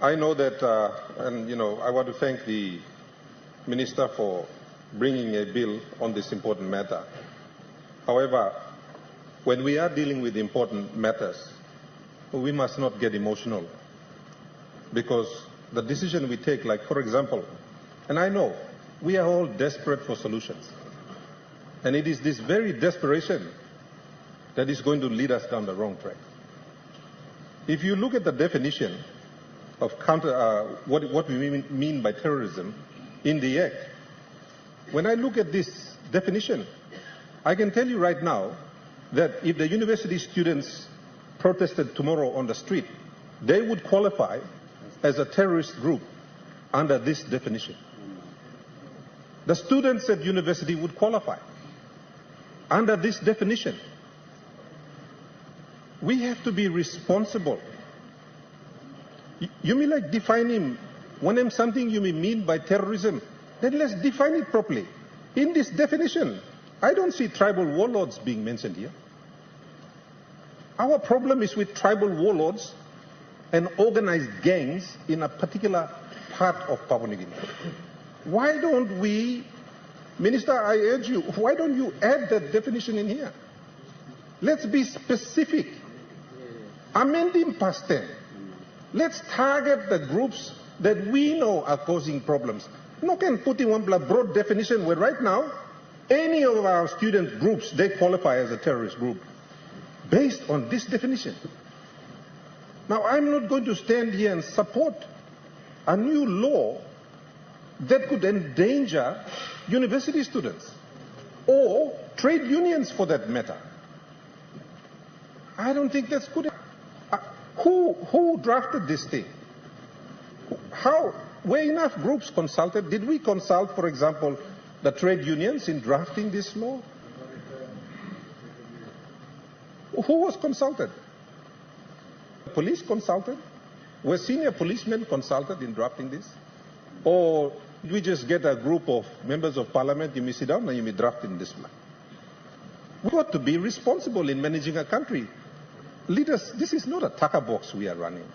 I know that, I want to thank the Minister for bringing a bill on this important matter. However, when we are dealing with important matters, we must not get emotional, because the decision we take, like for example, and I know we are all desperate for solutions, and it is this very desperation that is going to lead us down the wrong track. If you look at the definition of what we mean by terrorism in the Act, when I look at this definition, I can tell you right now that if the university students protested tomorrow on the street, they would qualify as a terrorist group under this definition. The students at university would qualify under this definition. We have to be responsible. You may like define him. When something you may mean by terrorism, then let's define it properly. In this definition, I don't see tribal warlords being mentioned here. Our problem is with tribal warlords and organized gangs in a particular part of Papua New Guinea. Why don't we, Minister, I urge you, why don't you add that definition in here? Let's be specific. Amend him past 10. Let's target the groups that we know are causing problems. No can put in one broad definition where right now, any of our student groups, they qualify as a terrorist group based on this definition. Now, I'm not going to stand here and support a new law that could endanger university students or trade unions for that matter. I don't think that's good. Who drafted this thing? Were enough groups consulted? Did we consult, for example, the trade unions in drafting this law? Who was consulted? Police consulted? Were senior policemen consulted in drafting this? Or did we just get a group of members of parliament, you may sit down and you may draft in this plan? We've got to be responsible in managing a country. Leaders, this is not a tucker box we are running.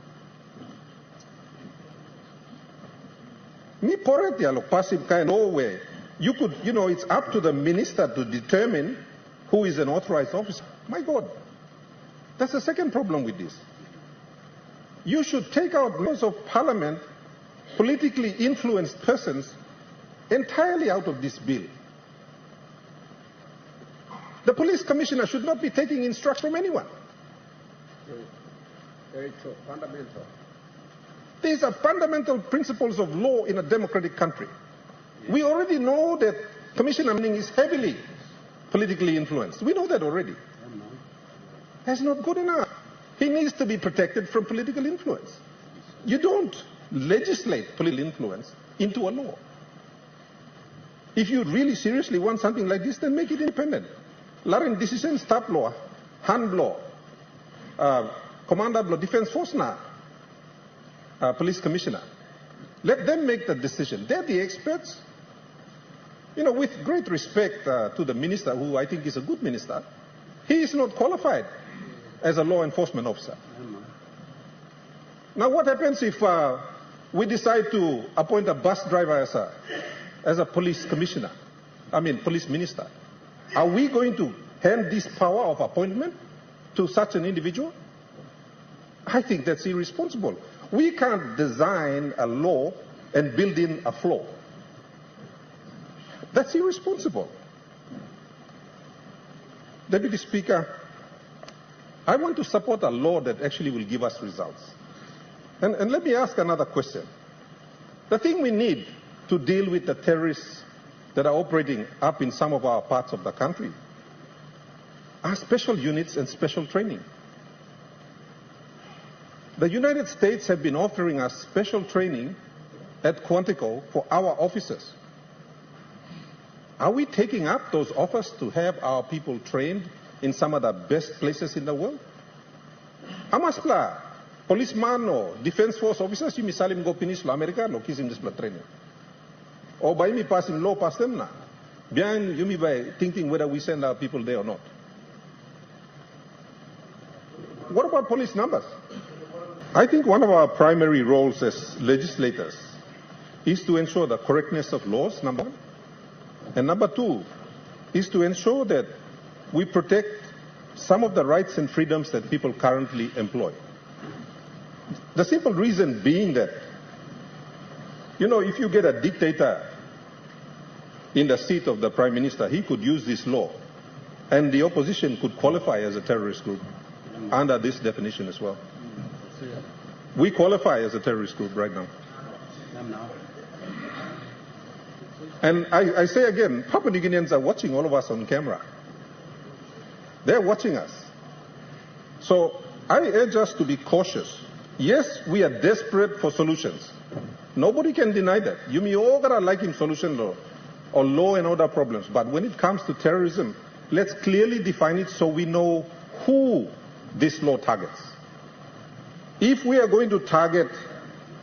Me porret look passive kind of way. You could, it's up to the minister to determine who is an authorized officer. My God, that's the second problem with this. You should take out members of parliament, politically influenced persons, entirely out of this bill. The police commissioner should not be taking instruction from anyone. Very true. Fundamental. These are fundamental principles of law in a democratic country. Yes. We already know that Commissioner Manning is heavily politically influenced. We know that already. That's not good enough. He needs to be protected from political influence. You don't legislate political influence into a law. If you really seriously want something like this, then make it independent. Larin decision staff law, hand law, commander law, defense force now, police commissioner. Let them make the decision. They're the experts. With great respect to the minister, who I think is a good minister, he is not qualified as a law enforcement officer. Now, what happens if we decide to appoint a bus driver as a police commissioner? Police minister. Are we going to hand this power of appointment to such an individual? I think that's irresponsible. We can't design a law and build in a flaw. That's irresponsible. Deputy Speaker, I want to support a law that actually will give us results. And let me ask another question. The thing we need to deal with the terrorists that are operating up in some of our parts of the country are special units and special training. The United States have been offering us special training at Quantico for our officers. Are we taking up those offers to have our people trained in some of the best places in the world? Amaspla, policeman or defense force officers, you misalim go finish America, no kisim this training. Or by me passing law past them na. Behind you me by thinking whether we send our people there or not. What about police numbers? I think one of our primary roles as legislators is to ensure the correctness of laws, number one. And number two is to ensure that we protect some of the rights and freedoms that people currently employ. The simple reason being that, if you get a dictator in the seat of the Prime Minister, he could use this law, and the opposition could qualify as a terrorist group under this definition as well. We qualify as a terrorist group right now. And I say again, Papua New Guineans are watching all of us on camera. They're watching us. So I urge us to be cautious. Yes, we are desperate for solutions. Nobody can deny that. You may all gotta like in solution law or law and order problems. But when it comes to terrorism, let's clearly define it so we know who this law targets. If we are going to target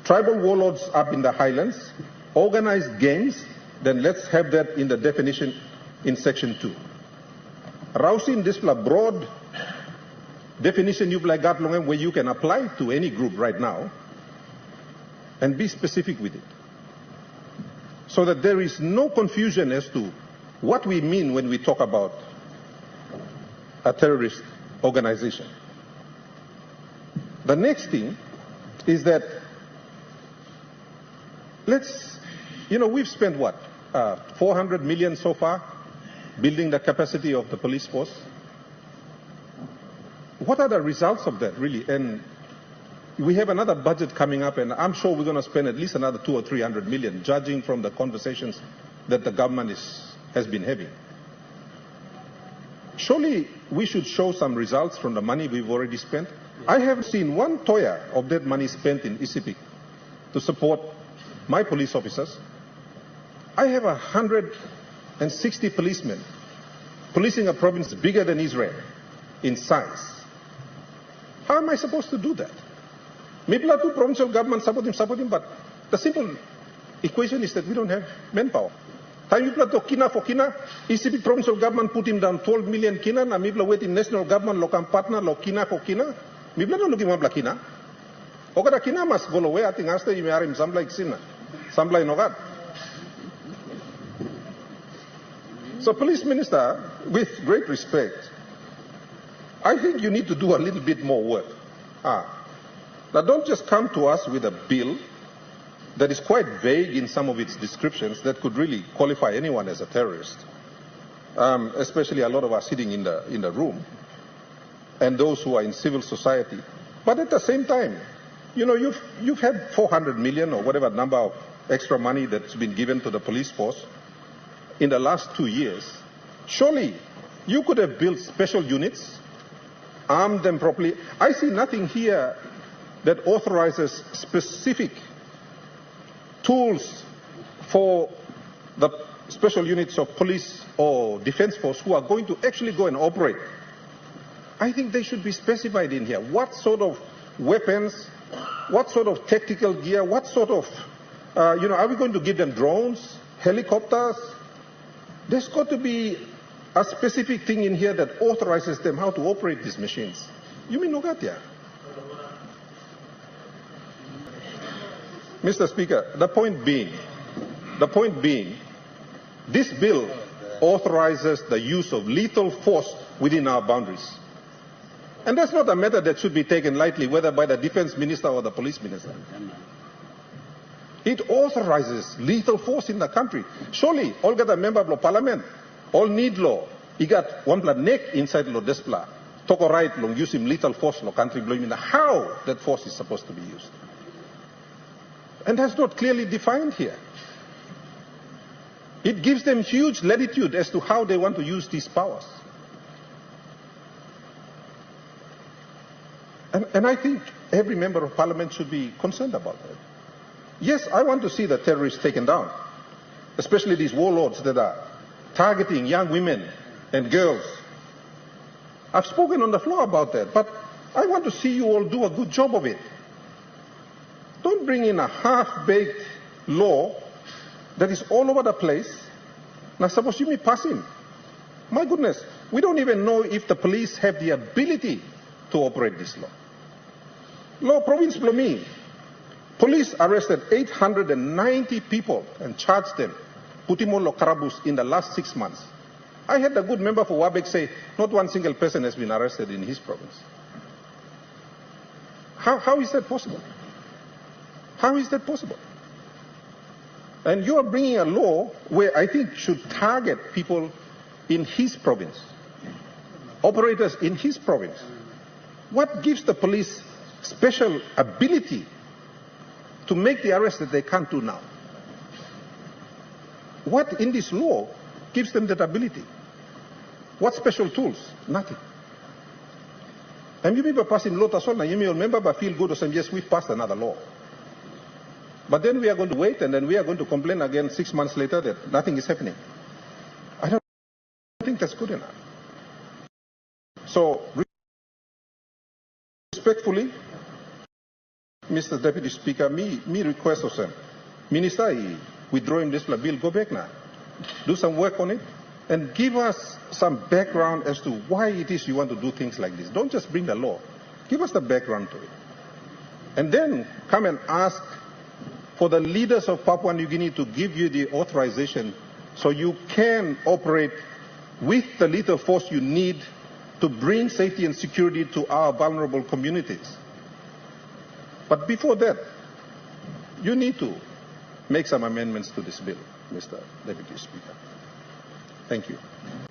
tribal warlords up in the highlands, organized gangs, then let's have that in the definition in Section 2. Rousing this broad definition you've got where you can apply to any group right now and be specific with it, so that there is no confusion as to what we mean when we talk about a terrorist organization. The next thing is that we've spent what? 400 million so far building the capacity of the police force. What are the results of that, really? And we have another budget coming up, and I'm sure we're going to spend at least another 200 or 300 million, judging from the conversations that the government has been having. Surely we should show some results from the money we've already spent. I have seen one toya of that money spent in Sepik to support my police officers. I have 160 policemen policing a province bigger than Israel in size. How am I supposed to do that? Maybe the provincial government support him, but the simple equation is that we don't have manpower. Time people to kina for kina, Sepik provincial government put him down 12 million kina, na maybe waiting national government local partner lo kina for kina. Maybe don't looking at kina. Oka kina must go away. I think after you marry him, some like sinna, some like nogad. So, Police Minister, with great respect, I think you need to do a little bit more work. Now, don't just come to us with a bill that is quite vague in some of its descriptions that could really qualify anyone as a terrorist, especially a lot of us sitting in the room and those who are in civil society. But at the same time, you've had 400 million or whatever number of extra money that's been given to the police force in the last 2 years. Surely you could have built special units, armed them properly. I see nothing here that authorizes specific tools for the special units of police or defense force who are going to actually go and operate. I think they should be specified in here. What sort of weapons, what sort of tactical gear, what sort of, are we going to give them drones, helicopters? There's got to be a specific thing in here that authorizes them how to operate these machines. You mean Nogatia? Mr. Speaker, the point being, this bill authorizes the use of lethal force within our boundaries. And that's not a matter that should be taken lightly, whether by the defense minister or the police minister. It authorizes lethal force in the country. Surely, all get a member of parliament, all need law. He got one blood neck inside law despla. Toko right long use him lethal force law country blowing how that force is supposed to be used. And that's not clearly defined here. It gives them huge latitude as to how they want to use these powers. And I think every member of parliament should be concerned about that. Yes, I want to see the terrorists taken down, especially these warlords that are targeting young women and girls. I've spoken on the floor about that, but I want to see you all do a good job of it. Don't bring in a half-baked law that is all over the place. Now, suppose you may pass in. My goodness, we don't even know if the police have the ability to operate this law. Law province Blomi. Police arrested 890 people and charged them, Putimolo Karabus, in the last 6 months. I had a good member for Wabek say, not one single person has been arrested in his province. How is that possible? How is that possible? And you are bringing a law where I think should target people in his province, operators in his province. What gives the police special ability to make the arrest that they can't do now? What in this law gives them that ability? What special tools? Nothing. And you remember passing law, you may remember, but feel good or say, yes, we've passed another law. But then we are going to wait, and then we are going to complain again 6 months later that nothing is happening. I don't think that's good enough. So, respectfully, Mr. Deputy Speaker, me request of them, Minister, withdrawing this bill, go back now. Do some work on it, and give us some background as to why it is you want to do things like this. Don't just bring the law. Give us the background to it. And then come and ask for the leaders of Papua New Guinea to give you the authorization so you can operate with the lethal force you need to bring safety and security to our vulnerable communities. But before that, you need to make some amendments to this bill, Mr. Deputy Speaker. Thank you.